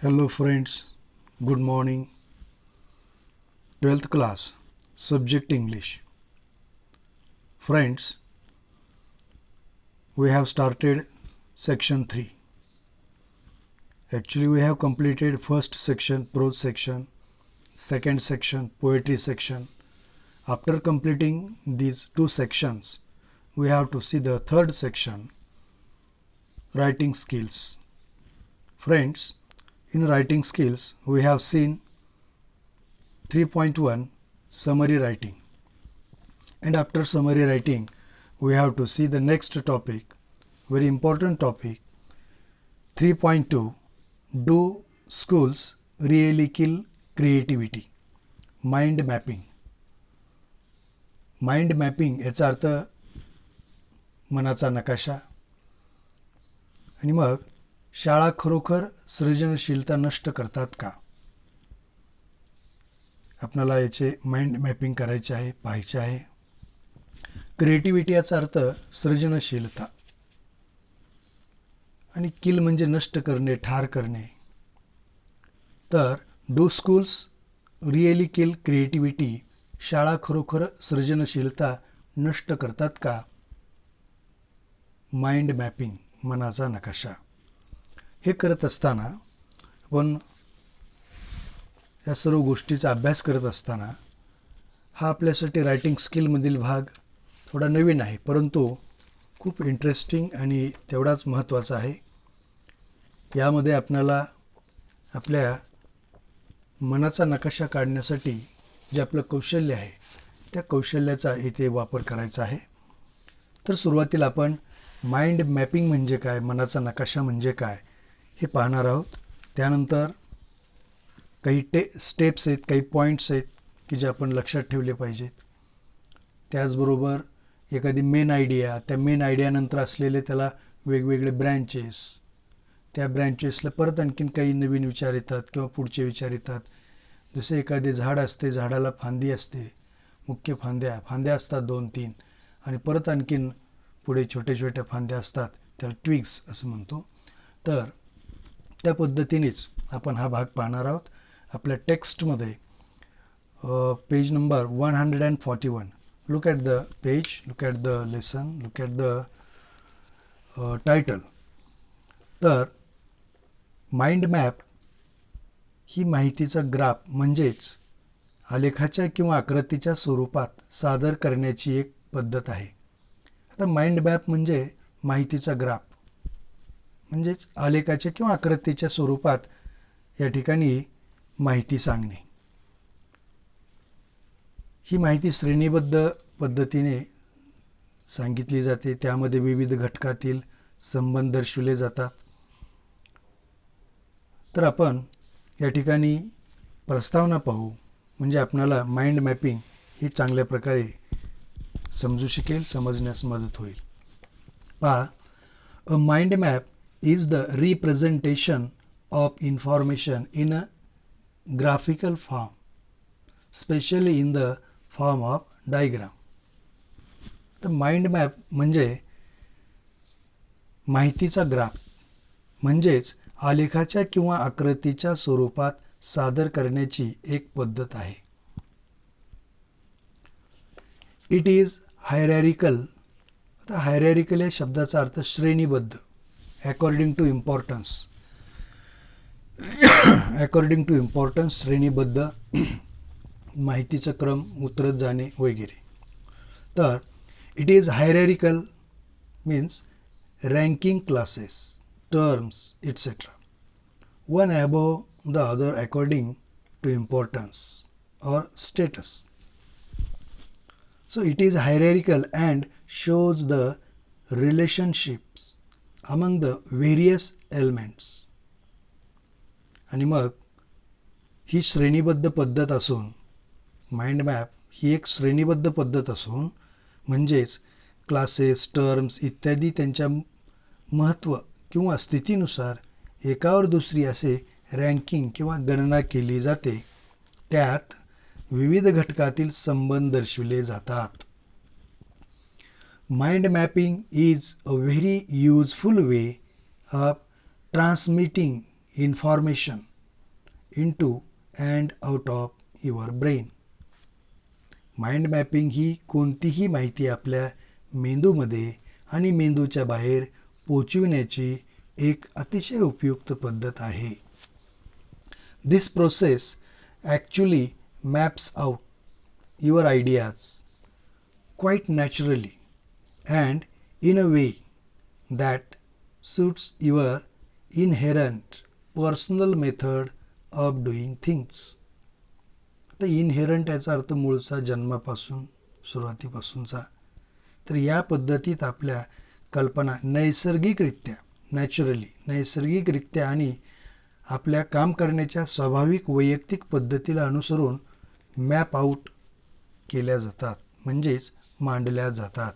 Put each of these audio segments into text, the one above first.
Hello friends, good morning. 12th class, subject English. Friends, we have started section 3. Actually we have completed first section, prose section, second section, poetry section. After completing these two sections, we have to see the third section, writing skills. Friends, in writing skills, we have seen 3.1 summary writing, and after summary writing we have to see the next topic, very important topic, 3.2 do schools really kill creativity, mind mapping. Mind mapping याचा अर्थ मनाचा नकाशा. आणि मग शाळा खरोखर सृजनशीलता नष्ट करतात का, आपल्याला याचे माइंड मॅपिंग करायचे आहे, पाहायचे आहे. क्रिएटिव्हिटी याचा अर्थ सृजनशीलता, आणि किल म्हणजे नष्ट करणे, ठार करणे. तर do schools really kill creativity, शाळा खरोखर सृजनशीलता नष्ट करतात का. माइंड मॅपिंग, मनाचा नकाशा. हे करत असताना आपण या सर्व गोष्टीचा अभ्यास करत असताना हा आपल्यासाठी रायटिंग स्किलमधील भाग थोडा नवीन आहे, परंतु खूप इंटरेस्टिंग आणि तेवढाच महत्त्वाचा आहे. यामध्ये आपल्याला आपल्या मनाचा नकाशा काढण्यासाठी जे आपलं कौशल्य आहे त्या कौशल्याचा इथे वापर करायचा आहे. तर सुरुवातीला आपण माइंड मॅपिंग म्हणजे काय, मनाचा नकाशा म्हणजे काय हे पाहणार आहोत. त्यानंतर काही स्टेप्स आहेत, काही पॉईंट्स आहेत की जे आपण लक्षात ठेवले पाहिजेत. त्याचबरोबर एखादी मेन आयडिया, त्या मेन आयडियानंतर असलेले त्याला वेगवेगळे ब्रँचेस, त्या ब्रँचेसला परत आणखीन काही नवीन विचार येतात किंवा पुढचे विचार येतात. जसे एखादे झाड असते, झाडाला फांदी असते, मुख्य फांद्या असतात 2-3, आणि परत आणखीन पुढे छोट्या छोट्या फांद्या असतात, त्याला ट्विग्स असं म्हणतो. तर त्या पद्धतीनेच आपण हा भाग पाहणार आहोत. आपल्या टेक्स्टमध्ये page number 141, look at the page, look at the lesson, look at the title. तर माइंड मॅप ही माहितीचा ग्राफ म्हणजेच आलेखाच्या किंवा आकृतीच्या स्वरूपात सादर करण्याची एक पद्धत आहे. आता माइंड मॅप म्हणजे माहितीचा ग्राफ म्हणजेच आलेखाच्या किंवा आकृतीच्या स्वरूपात या ठिकाणी माहिती सांगणे. ही माहिती श्रेणीबद्ध पद्धतीने सांगितली जाते, त्यामध्ये विविध घटकातील संबंध दर्शविले जातात. तर आपण या ठिकाणी प्रस्तावना पाहू, म्हणजे आपल्याला माइंड मॅपिंग ही चांगल्या प्रकारे समजू शकेल, समजण्यास मदत होईल. पहा, अ mind map is the representation of information in a graphical form, specially in the form of diagram. तर माइंड मॅप म्हणजे माहितीचा ग्राफ म्हणजेच आलेखाच्या किंवा आकृतीच्या स्वरूपात सादर करण्याची एक पद्धत आहे. It is hierarchical. आता हायरॅरिकल या शब्दाचा अर्थ श्रेणीबद्ध, according to importance. According to importance, श्रेणीबद्ध, माहितीचा क्रम उतरत जाणे वगैरे. तर it is hierarchical means ranking classes, terms, etc. one above the other according to importance or status. So it is hierarchical and shows the relationships among the various elements. आणि मग ही श्रेणीबद्ध पद्धत असून, माइंड मॅप ही एक श्रेणीबद्ध पद्धत असून, म्हणजेच क्लासेस, टर्म्स इत्यादी त्यांच्या महत्त्व किंवा स्थितीनुसार एकावर दुसरी असे रँकिंग किंवा गणना केली जाते. त्यात विविध घटकातील संबंध दर्शविले जातात. Mind mapping is a very useful way of transmitting information into and out of your brain. Mind mapping ही कोणतीही माहिती आपल्या मेंदूमध्ये आणि मेंदूच्या बाहेर पोचविण्याची एक अतिशय उपयुक्त पद्धत आहे. This process actually maps out your ideas quite naturally and in a way that suits your inherent personal method of doing things. आता इनहेरंट याचा अर्थ मूळचा, जन्मापासून, सुरुवातीपासूनचा. तर या पद्धतीत आपल्या कल्पना नैसर्गिकरित्या आणि आपल्या काम करण्याच्या स्वाभाविक वैयक्तिक पद्धतीला अनुसरून मॅप आऊट केल्या जातात, म्हणजेच मांडल्या जातात.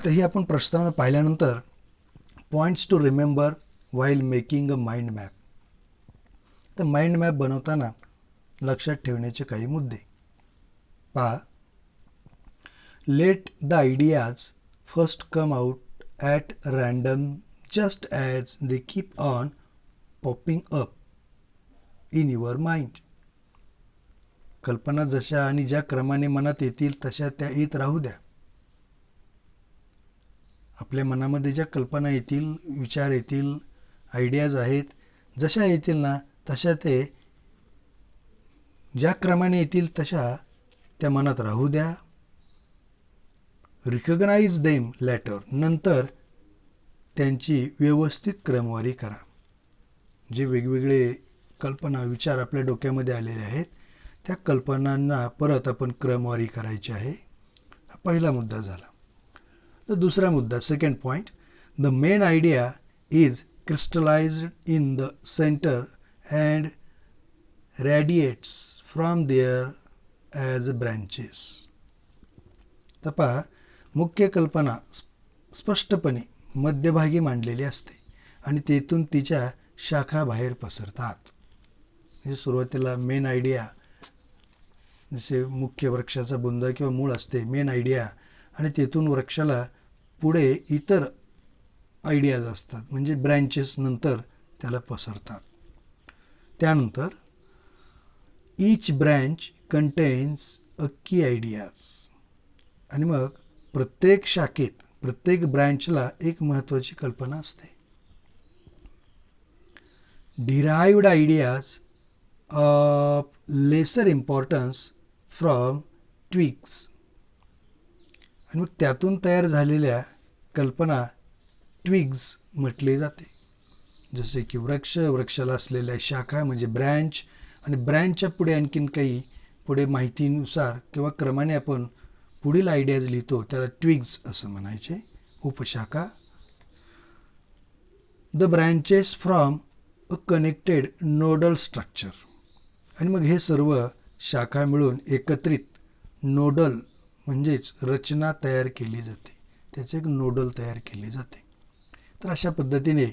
तर ही आपण प्रस्तावना पाहिल्यानंतर points to remember while making a mind map. तर माइंड मॅप बनवताना लक्षात ठेवण्याचे काही मुद्दे पहा. Let the ideas first come out at random just as they keep on popping up in your mind. कल्पना जशा आणि ज्या क्रमाने मनात येतील तशा त्या येत राहू द्या. आपल्या मनामध्ये ज्या कल्पना येतील, विचार येतील, आयडियाज आहेत, जशा येतील ना तशा ते ज्या क्रमाने येतील तशा त्या मनात राहू द्या. Recognise them later. नंतर त्यांची व्यवस्थित क्रमवारी करा. जे वेगवेगळे कल्पना, विचार आपल्या डोक्यामध्ये आलेले आहेत त्या कल्पनांना परत आपण क्रमवारी करायची आहे. हा पहिला मुद्दा झाला. तर दुसरा मुद्दा, second point, the main idea is crystallised in the centre and radiates from there as branches. तर पहा, मुख्य कल्पना स्पष्टपणे मध्यभागी मांडलेली असते आणि तेथून तिच्या शाखा बाहेर पसरतात. म्हणजे सुरुवातीला मेन आयडिया, जसे मुख्य वृक्षाचा बुंदा किंवा मूळ असते, मेन आयडिया, आणि तेथून वृक्षाला पुढे इतर आयडियाज असतात, म्हणजे ब्रँचेस नंतर त्याला पसरतात. त्यानंतर each branch contains a key ideas. आणि मग प्रत्येक शाखेत, प्रत्येक ब्रँचला एक महत्त्वाची कल्पना असते. derived ideas of lesser importance from twigs. आणि मग त्यातून तयार झालेल्या कल्पना ट्विग्स म्हटले जाते. जसे की वृक्षाला असलेल्या शाखा म्हणजे ब्रँच, आणि ब्रँचच्या पुढे आणखीन काही पुढे माहितीनुसार किंवा क्रमाने आपण पुढील आयडियाज लिहितो त्याला ट्विग्स असं म्हणायचे, उपशाखा. The branches from a connected nodal structure. आणि मग हे सर्व शाखा मिळून एकत्रित नोडल म्हणजेच रचना तयार केली जाते, त्याचे एक नोडल तयार केले जाते. तर अशा पद्धतीने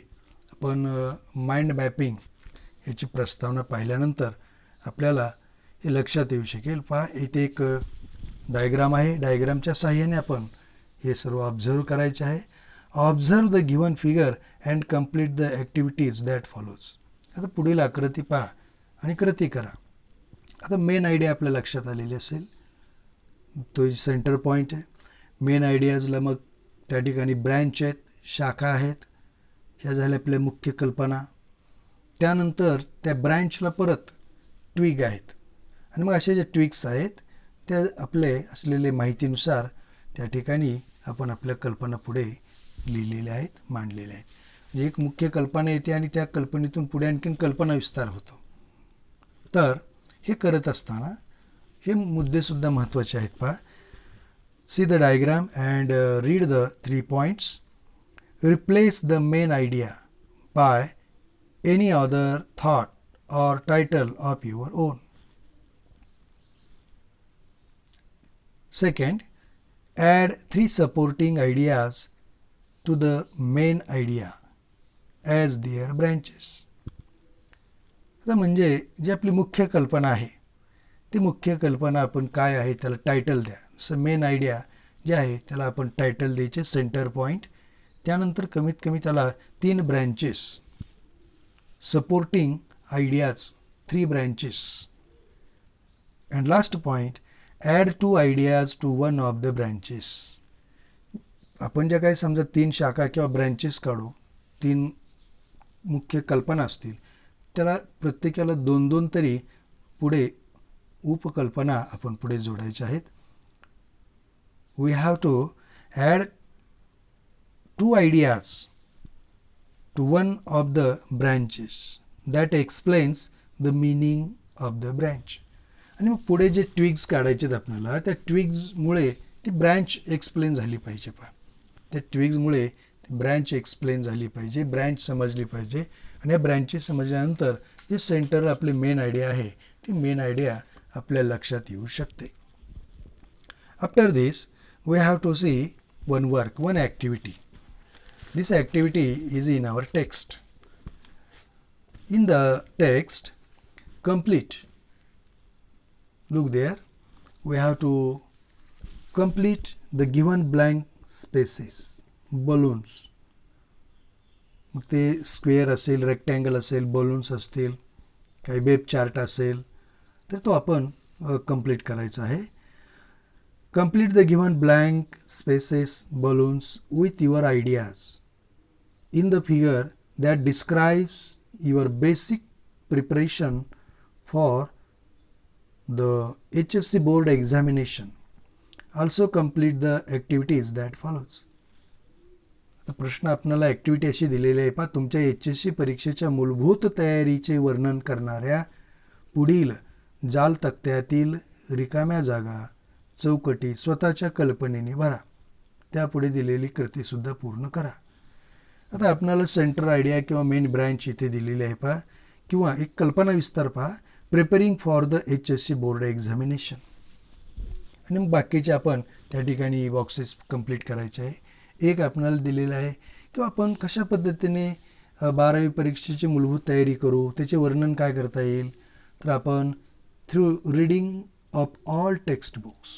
आपण माइंड मॅपिंग याची प्रस्तावना पाहिल्यानंतर आपल्याला हे लक्षात येऊ शकेल. पहा, इथे एक डायग्राम आहे. डायग्रामच्या साहाय्याने आपण हे सर्व ऑब्झर्व करायचे आहे. Observe the given figure and complete the activities that follows. आता पुढील आकृती पहा आणि कृती करा. आता मेन आयडिया आपल्या लक्षात आलेली असेल, तो सेंटर पॉईंट आहे. मेन आयडियाजला मग त्या ठिकाणी ब्रँच आहेत, शाखा आहेत. ह्या झाल्या आपल्या मुख्य कल्पना. त्यानंतर त्या ब्रँचला परत ट्विग आहेत, आणि मग असे जे ट्विग्स आहेत त्या आपले असलेले माहितीनुसार त्या ठिकाणी आपण आपल्या कल्पना पुढे लिहिलेल्या आहेत, मांडलेल्या आहेत. म्हणजे एक मुख्य कल्पना येते आणि त्या कल्पनेतून पुढे आणखीन कल्पना विस्तार होतो. तर हे करत असताना हे मुद्देसुद्धा महत्त्वाचे आहेत. पहा, see the diagram and read the 3 points. Replace the main idea by any other thought or title of your own. Second, add 3 supporting ideas to the main idea as their branches. आता म्हणजे जी आपली मुख्य कल्पना आहे ती मुख्य कल्पना आपण काय आहे त्याला टायटल द्या. जसं मेन आयडिया जे आहे त्याला आपण टायटल द्यायचे, सेंटर पॉईंट. त्यानंतर कमीत कमी त्याला 3 branches supporting ideas, 3 branches. And last point, add 2 ideas to one of the branches. आपण ज्या काही समजा 3 शाखा किंवा ब्रँचेस काढू, 3 मुख्य कल्पना असतील, त्याला प्रत्येकाला 2-2 तरी पुढे उपकल्पना आपण पुढे जोडायच्या आहेत. We have to add 2 ideas to one of the branches that explains the meaning of the branch. आणि मग पुढे जे ट्विग्स काढायचे आहेत आपल्याला, त्या ट्विग्समुळे ती ब्रँच एक्सप्लेन झाली पाहिजे. पहा, त्या ट्विग्समुळे ती ब्रँच एक्सप्लेन झाली पाहिजे, ब्रँच समजली पाहिजे. आणि या ब्रँचेस समजल्यानंतर जे सेंटर आपली मेन आयडिया आहे, ती मेन आयडिया आपल्या लक्षात येऊ शकते. After this we have to see one work, one activity. This activity is in our text. In the text, complete. Look there. We have to complete the given blank spaces. Balloons. मग ते square असेल, rectangle असेल, balloons असतील, काही web chart असेल, तर तो आपण कंप्लीट करायचा आहे. Complete the given blank spaces, balloons with your ideas in the figure that describes your basic preparation for the HSC board examination. Also complete the activities that follows. आता प्रश्न आपल्याला activity अशी दिलेली आहे, पहा, तुमच्या HSC परीक्षेच्या मूलभूत तयारीचे वर्णन करणाऱ्या पुढील जाल तक्त्यातील रिकाम्या जागा, चौकटी स्वतःच्या कल्पनेने भरा. त्यापुढे दिलेली कृतीसुद्धा पूर्ण करा. आता आपल्याला सेंटर आयडिया किंवा मेन ब्रँच इथे दिलेली आहे, पहा, किंवा एक कल्पना विस्तार पहा, preparing for the HSC board examination. आणि मग बाकीचे आपण त्या ठिकाणी बॉक्सेस कंप्लीट करायचे आहे. एक आपल्याला दिलेलं आहे किंवा आपण कशा पद्धतीने 12वी परीक्षेची मूलभूत तयारी करू, त्याचे वर्णन काय करता येईल, तर आपण through reading of all text books.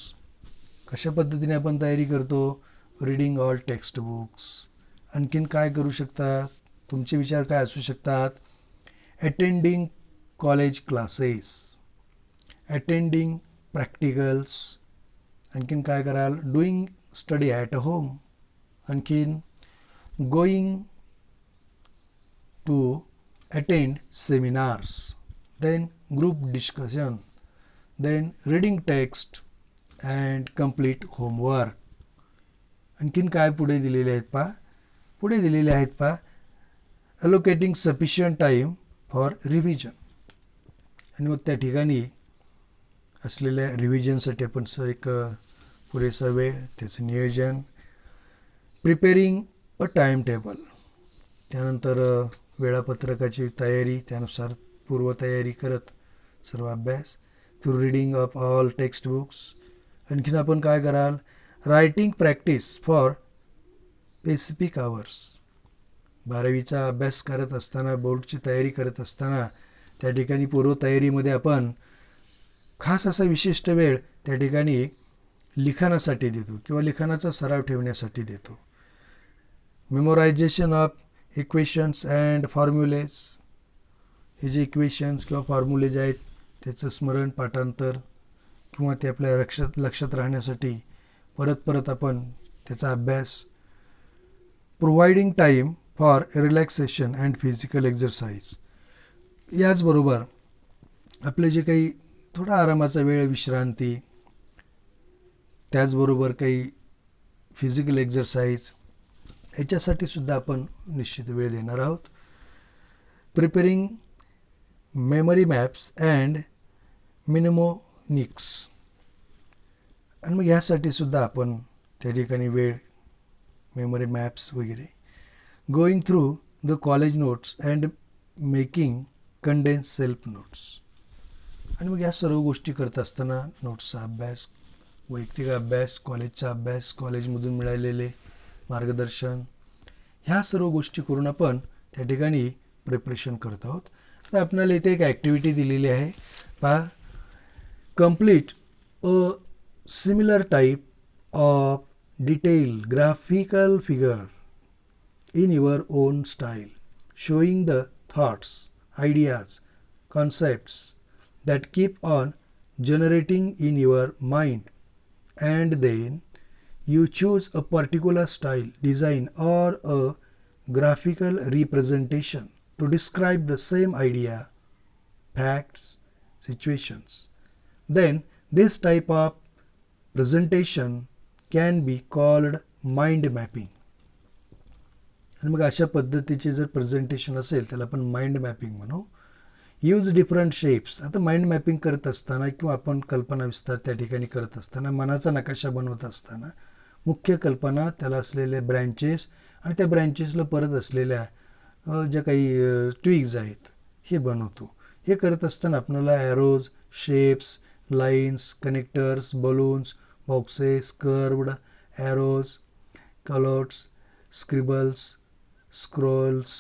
कशा पद्धतीने आपण तयारी करतो, रीडिंग ऑल टेक्स्ट बुक्स. आणखीन काय करू शकता, तुमचे विचार काय असू शकतात, attending college classes, attending practicals. आणखीन काय कराल, डुईंग स्टडी ॲट होम. आणखीन going to attend seminars. Then group discussion. Then reading text and complete homework. आणखीन काय पुढे दिलेले आहेत पहा, पुढे दिलेले आहेत पहा, allocating sufficient time for revision. आणि मग त्या ठिकाणी असलेल्या रिव्हिजनसाठी आपण एक पुरेसा वेळ, त्याचं नियोजन, प्रिपेरिंग अ टाईम टेबल. त्यानंतर वेळापत्रकाची तयारी, त्यानुसार पूर्वतयारी करत सर्व अभ्यास, through reading of all text books. आणखीन आपण काय कराल, writing practice for specific hours. 12वीचा अभ्यास करत असताना, बोर्डची तयारी करत असताना त्या ठिकाणी पूर्वतयारीमध्ये आपण खास असा विशिष्ट वेळ त्या ठिकाणी लिखाणासाठी देतो किंवा लिखाणाचा सराव ठेवण्यासाठी देतो. Memorisation of equations and formulas. हे जे इक्वेशन्स किंवा फॉर्म्युलेज आहेत त्याचं स्मरण, पाठांतर किंवा ते आपल्या लक्षात राहण्यासाठी परत परत आपण त्याचा अभ्यास. Providing time for relaxation and physical exercise. याचबरोबर आपले जे काही थोडा आरामाचा वेळ, विश्रांती, त्याचबरोबर काही फिजिकल एक्झरसाइज, याच्यासाठी सुद्धा आपण निश्चित वेळ देणार आहोत. Preparing memory maps and mnemonics. आणि मग ह्यासाठी सुद्धा आपण त्या ठिकाणी वेळ, मेमरी मॅप्स वगैरे. Going through the college notes and making condense self notes. आणि मग या सर्व गोष्टी करत असताना नोट्सचा अभ्यास, वैयक्तिक अभ्यास, कॉलेजचा अभ्यास, कॉलेजमधून मिळालेले मार्गदर्शन, ह्या सर्व गोष्टी करून आपण त्या ठिकाणी प्रिपरेशन करत आहोत. तर आपल्याला इथे एक ॲक्टिव्हिटी दिलेली आहे, पहा, complete a similar type of detail graphical figure in your own style, showing the thoughts ideas, concepts that keep on generating in your mind, and then you choose a particular style, design, or a graphical representation to describe the same idea, facts, situations. Then this type of presentation can be called mind mapping. आणि मग अशा पद्धतीचे जर presentation असेल त्याला आपण mind mapping म्हणू. Use different shapes. आता माइंड मॅपिंग करत असताना किंवा आपण कल्पना विस्तार त्या ठिकाणी करत असताना, मनाचा नकाशा बनवत असताना मुख्य कल्पना, त्याला असलेले ब्रँचेस आणि त्या ब्रँचेसला परत असलेल्या ज्या काही ट्विग्ज आहेत हे बनवतो. हे करत असताना आपल्याला arrows, shapes, lines, connectors, balloons, boxes, curved, arrows, colours, scribbles, scrolls,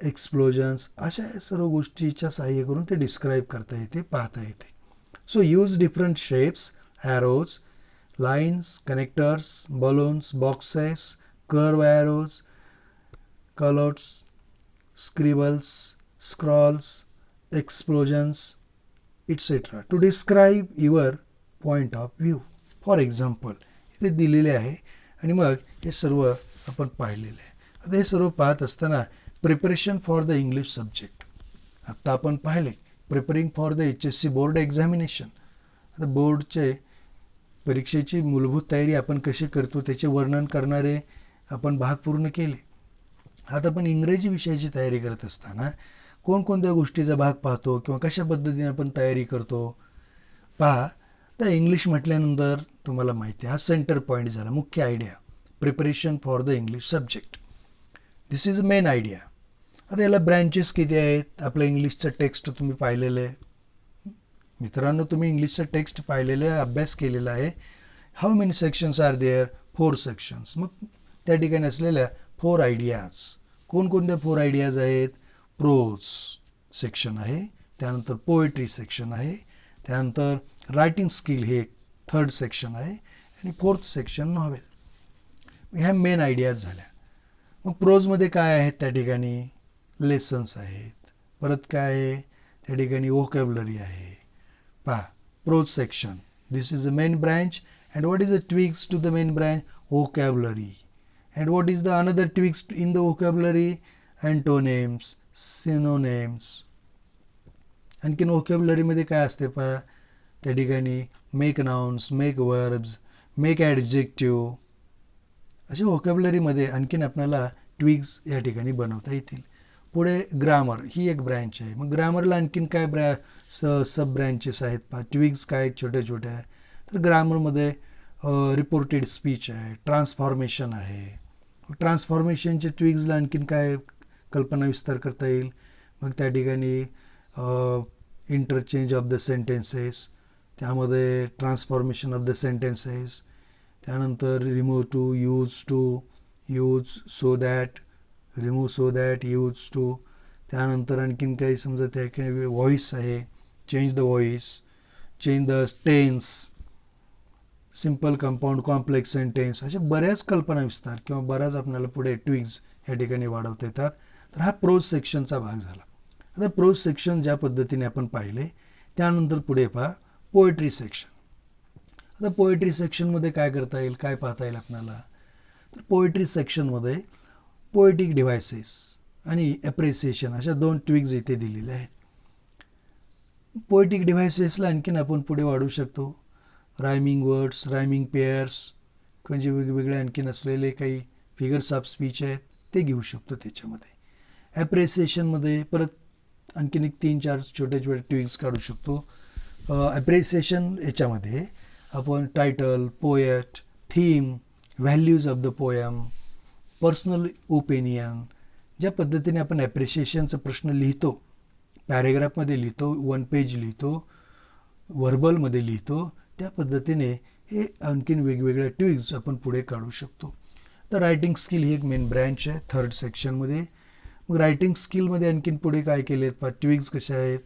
explosions अशा सर्व गोष्टीच्या सहाय्य करून ते डिस्क्राईब करता येते, पाहता येते. So use different shapes, arrows, lines, connectors, balloons, boxes, curve arrows, colors, scribbles, scrolls, explosions, etc. to describe your point of view. For example, इथे दिलेले आहे आणि मग हे सर्व आपण पाहिलेले आहे. आता हे सर्व पाहत असताना preparation for the English subject. आत्ता आपण पाहिले preparing for the HSC board examination. आता बोर्डचे परीक्षेची मूलभूत तयारी आपण कशी करतो त्याचे वर्णन करणारे आपण भाग पूर्ण केले. आता आपण इंग्रजी विषयाची तयारी करत असताना कोणकोणत्या गोष्टीचा भाग पाहतो किंवा कशा पद्धतीने आपण तयारी करतो पहा. तर इंग्लिश म्हटल्यानंतर तुम्हाला माहिती आहे हा सेंटर पॉईंट झाला, मुख्य idea. Preparation for the English subject, this is main idea. आता याला ब्रँचेस किती आहेत? आपलं इंग्लिशचं टेक्स्ट तुम्ही पाहिलेलं आहे मित्रांनो, तुम्ही इंग्लिशचं टेक्स्ट पाहिलेलं आहे, अभ्यास केलेला आहे. How many sections are there? 4 sections. मग त्या ठिकाणी असलेल्या 4 आयडियाज, कोणकोणत्या 4 आयडियाज आहेत? प्रोज सेक्शन आहे, त्यानंतर पोएट्री सेक्शन आहे, त्यानंतर रायटिंग स्किल हे 3rd सेक्शन आहे आणि 4th सेक्शन नॉव्हेल. ह्या मेन आयडियाज झाल्या. मग प्रोजमध्ये काय आहेत? त्या ठिकाणी लेसन्स आहेत, परत काय आहे त्या ठिकाणी? व्होकॅब्युलरी आहे. पहा pros section, this is the main branch and what is the tweaks to the main branch? Vocabulary. And what is the another tweaks in the vocabulary? Antonyms, synonyms. आणखीन vocabulary मध्ये काय असते पहा त्या ठिकाणी? Make nouns, make verbs, make adjective. असे vocabulary मध्ये आणखीन आपल्याला ट्विग्स या ठिकाणी बनवता येतील. पुढे ग्रामर ही एक ब्रँच आहे. मग ग्रामरला आणखीन काय सब ब्रँचेस आहेत पहा. ट्विग्स काय आहेत छोट्या छोट्या. तर ग्रामरमध्ये रिपोर्टेड स्पीच आहे, ट्रान्सफॉर्मेशन आहे. ट्रान्सफॉर्मेशनचे ट्विग्सला आणखीन काय कल्पना विस्तार करता येईल? मग त्या ठिकाणी इंटरचेंज ऑफ द सेंटेन्सेस, त्यामध्ये ट्रान्सफॉर्मेशन ऑफ द सेंटेन्सेस, त्यानंतर remove too, use so that, remove so that, use too. त्यानंतर आणखीन काही समजा त्या ठिकाणी व्हॉइस आहे, change the voice, change the tense, simple, compound, complex sentence. अशा बऱ्याच कल्पना विस्तार किंवा बऱ्याच आपल्याला पुढे ट्विग्स या ठिकाणी वाढवता येतात. तर हा प्रोज सेक्शनचा भाग झाला. आता प्रोज सेक्शन ज्या पद्धतीने आपण पाहिले त्यानंतर पुढे पहा पोएट्री सेक्शन. आता पोएट्री सेक्शनमध्ये काय करता येईल, काय पाहता येईल आपल्याला? तर पोएट्री सेक्शनमध्ये पोएटिक डिव्हायसेस आणि ॲप्रिसिएशन अशा 2 ट्विग्स इथे दिलेल्या आहेत. पोएटिक डिव्हायसेसला आणखीन आपण पुढे वाढवू शकतो. रायमिंग वर्ड्स, रायमिंग पेअर्स किंवा जे वेगवेगळे आणखीन असलेले काही फिगर्स ऑफ स्पीच आहेत ते घेऊ शकतो त्याच्यामध्ये. ॲप्रिसिएशनमध्ये परत आणखीन एक 3-4 छोटे छोटे ट्विग्स काढू शकतो. ॲप्रिसिएशन याच्यामध्ये आपण title, poet, theme, values of the poem, personal opinion, ज्या पद्धतीने आपण ॲप्रिसिएशनचा प्रश्न लिहितो, पॅरेग्राफमध्ये लिहितो, 1 पेज लिहितो, व्हर्बलमध्ये लिहितो, त्या पद्धतीने हे आणखीन वेगवेगळ्या ट्विग्स आपण पुढे काढू शकतो. तर रायटिंग स्किल ही एक मेन ब्रँच आहे 3rd सेक्शनमध्ये. मग रायटिंग स्किलमध्ये आणखीन पुढे काय केले आहेत पहा, ट्विग्स कशा आहेत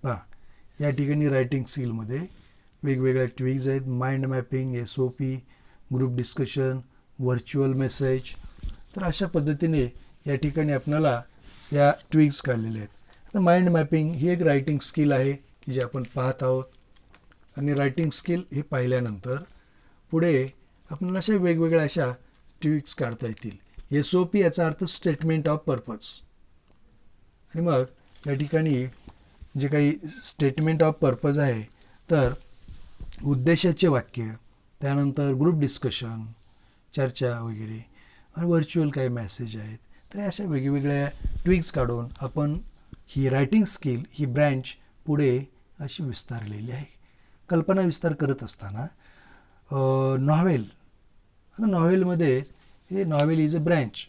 पहा. या ठिकाणी रायटिंग स्किलमध्ये वेगवेगळ्या ट्विग्स आहेत. Mind mapping, SOP, group discussion, virtual message. तर अशा पद्धतीने या ठिकाणी आपल्याला या ट्विग्स काढलेले आहेत. तर माइंड मॅपिंग ही एक रायटिंग स्किल आहे की जे आपण पाहत आहोत. आणि रायटिंग स्किल हे पाहिल्यानंतर पुढे आपल्याला अशा वेगवेगळ्या अशा ट्विक्स काढता येतील. SOP याचा अर्थ स्टेटमेंट ऑफ पर्पज. आणि मग या ठिकाणी जे काही स्टेटमेंट ऑफ पर्पज आहे तर उद्देशाचे वाक्य, त्यानंतर ग्रुप डिस्कशन, चर्चा वगैरे, आणि व्हर्च्युअल काही मेसेज आहेत. तर अशा वेगवेगळ्या ट्विक्स काढून आपण ही रायटिंग स्किल ही ब्रँच पुढे अशी विस्तारलेली आहे. कल्पना विस्तार करत असताना नॉव्हेल, आता नॉव्हेलमध्ये हे novel is a branch.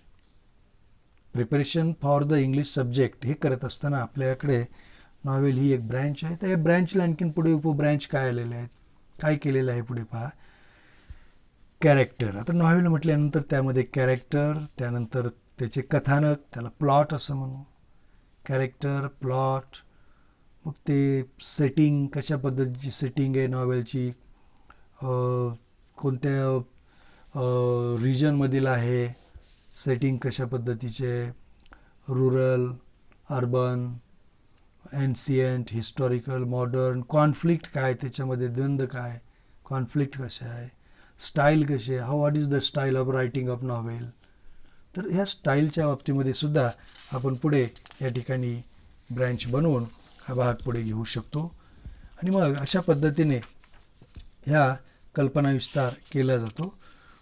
Preparation for the English subject हे करत असताना आपल्याकडे नॉव्हेल ही एक ब्रँच आहे. तर या ब्रँचला आणखीन पुढे उपब्रँच काय आलेले आहेत, काय केलेलं आहे पुढे पहा. कॅरेक्टर, आता नॉव्हेल म्हटल्यानंतर त्यामध्ये कॅरेक्टर, त्यानंतर त्याचे कथानक, त्याला प्लॉट असं म्हणू. कॅरेक्टर, प्लॉट, मग ते सेटिंग, कशा पद्धतीची सेटिंग आहे नॉव्हेलची, कोणत्या रिजनमधील आहे, सेटिंग कशा पद्धतीचे, rural, urban, ancient, historical, modern, conflict काय, त्याच्यामध्ये द्वंद्व काय, कॉन्फ्लिक्ट कसे आहे, स्टाईल कशी आहे, how what is the style of writing of novel. तर ह्या स्टाईलच्या बाबतीमध्ये सुद्धा आपण पुढे या ठिकाणी ब्रँच बनवून हा भाग पुढे घेऊ शकतो. आणि मग अशा पद्धतीने ह्या कल्पना विस्तार केला जातो.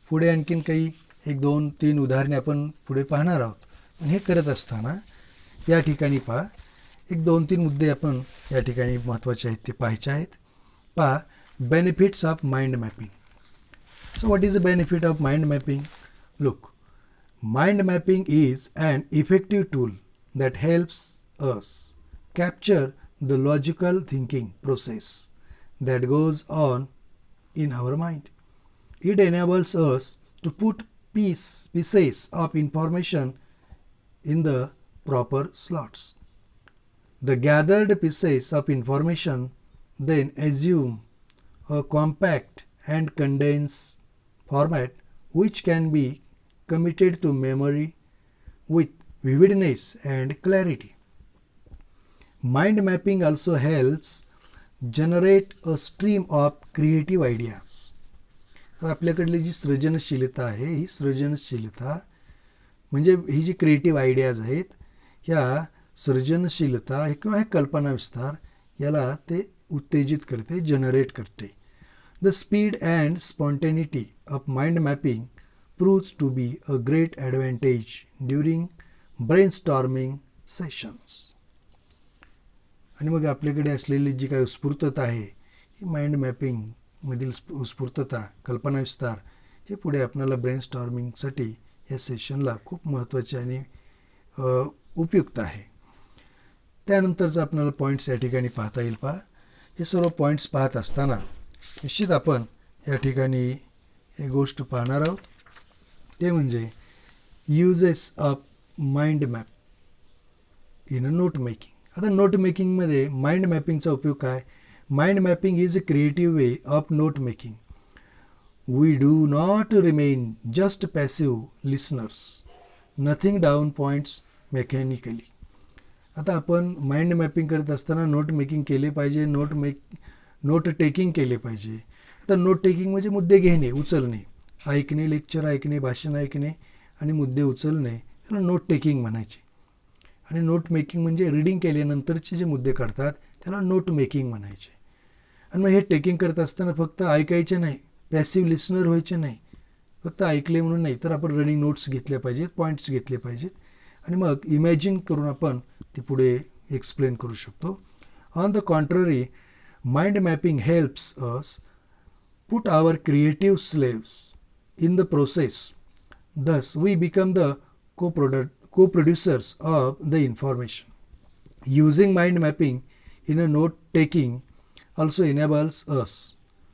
पुढे आणखीन काही 1, 2, 3 उदाहरणे आपण पुढे पाहणार आहोत. पण हे करत असताना या ठिकाणी पहा 1, 2, 3 मुद्दे आपण या ठिकाणी महत्त्वाचे आहेत ते पाहायचे आहेत. पहा, benefits of mind mapping. So what is the benefit of mind mapping? Look, mind mapping is an effective tool that helps us capture the logical thinking process that goes on in our mind. It enables us to put pieces of information in the proper slots. The gathered pieces of information then assume a compact and condensed format which can be committed to memory with vividness and clarity. Mind mapping also helps generate a stream of creative ideas. आपल्याकडली जी सृजनशीलता आहे ही सृजनशीलता म्हणजे ही जी creative ideas आहेत, ह्या सृजनशीलता किंवा हे कल्पना विस्तार याला ते उत्तेजित करते, जनरेट करते. The speed and spontaneity of mind mapping proves to be a great advantage during brainstorming sessions. आणि मग आपल्याकडे असलेली जी काही उत्स्फूर्तता आहे ही माइंड मॅपिंगमधील उत्स्फूर्तता, कल्पना विस्तार हे पुढे आपल्याला ब्रेनस्टॉर्मिंगसाठी या सेशनला खूप महत्त्वाचे आणि उपयुक्त आहे. त्यानंतरचं आपल्याला पॉईंट्स या ठिकाणी पाहता येईल. पहा, हे सर्व पॉईंट्स पाहत असताना निश्चित आपण या ठिकाणी एक गोष्ट पाहणार आहोत, ते म्हणजे uses of mind map in a note making. आता नोट मेकिंगमध्ये माइंड मॅपिंगचा उपयोग काय. Mind mapping is a creative way of note making. We do not remain just passive listeners, nothing down points mechanically. आता आपण माइंड मॅपिंग करत असताना note making केले पाहिजे, नोट टेकिंग केले पाहिजे. आता नोट टेकिंग म्हणजे मुद्दे घेणे, उचलणे, ऐकणे, लेक्चर ऐकणे, भाषण ऐकणे आणि मुद्दे उचलणे, त्याला नोट टेकिंग म्हणायचे. आणि नोट मेकिंग म्हणजे रीडिंग केल्यानंतरचे जे मुद्दे काढतात त्याला नोट मेकिंग म्हणायचे. आणि मग हे टेकिंग करत असताना फक्त ऐकायचे नाही, पॅसिव्ह लिसनर व्हायचे नाही, फक्त ऐकले म्हणून नाही, तर आपण रनिंग नोट्स घेतल्या पाहिजेत, पॉईंट्स घेतले पाहिजेत. आणि मग इमॅजिन करून आपण ते पुढे एक्सप्लेन करू शकतो. On the contrary, mind mapping helps us put our creative slaves in the process. Thus, we become the co-producers of the information. Using mind mapping in a note-taking also enables us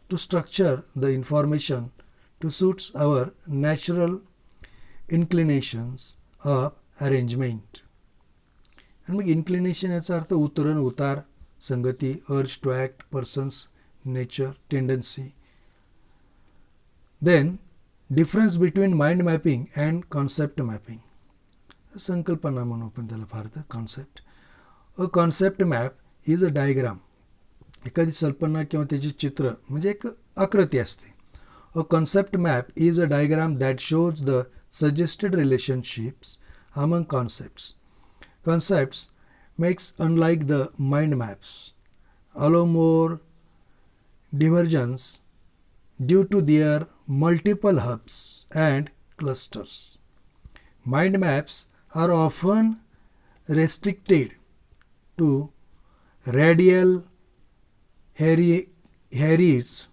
to structure the information to suit our natural inclinations of arrangement. आणि मग inclination याचा अर्थ उतरण, उतार, संगती, urge to act, person's, nature, tendency. Then difference between mind mapping and concept mapping. संकल्पना म्हणून आपण त्याला फार तर concept. A concept map is a diagram. एखादी कल्पना किंवा त्याचे चित्र म्हणजे एक आकृती असते. A concept map is a diagram that shows the suggested relationships among concepts. Concepts makes unlike the mind maps, allow more divergence due to their multiple hubs and clusters. Mind maps are often restricted to radial hierarchies,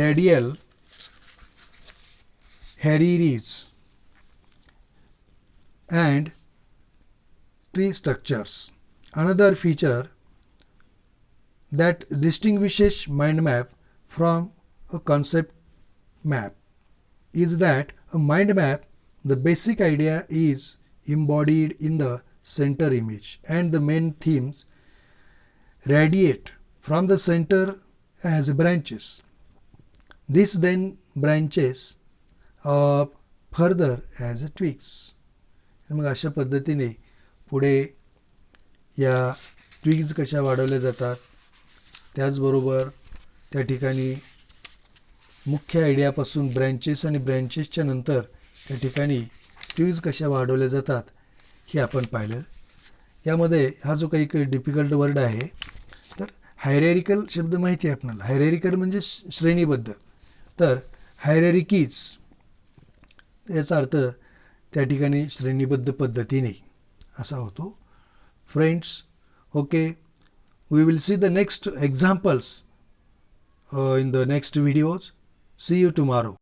radial hierarchies and tree structures. Another feature that distinguishes mind map from a concept map is that a mind map, the basic idea is embodied in the center image and the main themes radiate from the center as branches. This then branches up further as twigs. मग अशा पद्धतीने पुढे या ट्विग्ज कशा वाढवल्या जातात, त्याचबरोबर त्या ठिकाणी मुख्य आयडियापासून ब्रँचेस आणि ब्रँचेसच्या नंतर त्या ठिकाणी ट्विग्ज कशा वाढवल्या जातात हे आपण पाहिलं. यामध्ये हा जो काही डिफिकल्ट वर्ड आहे, तर हायरार्किकल शब्द माहिती आहे आपल्याला. हायरार्किकल म्हणजे श्रेणीबद्ध. तर हायरार्कीज याचा अर्थ त्या ठिकाणी श्रेणीबद्ध पद्धतीने असा होतो. Friends, okay, we will see the next examples in the next videos. See you tomorrow.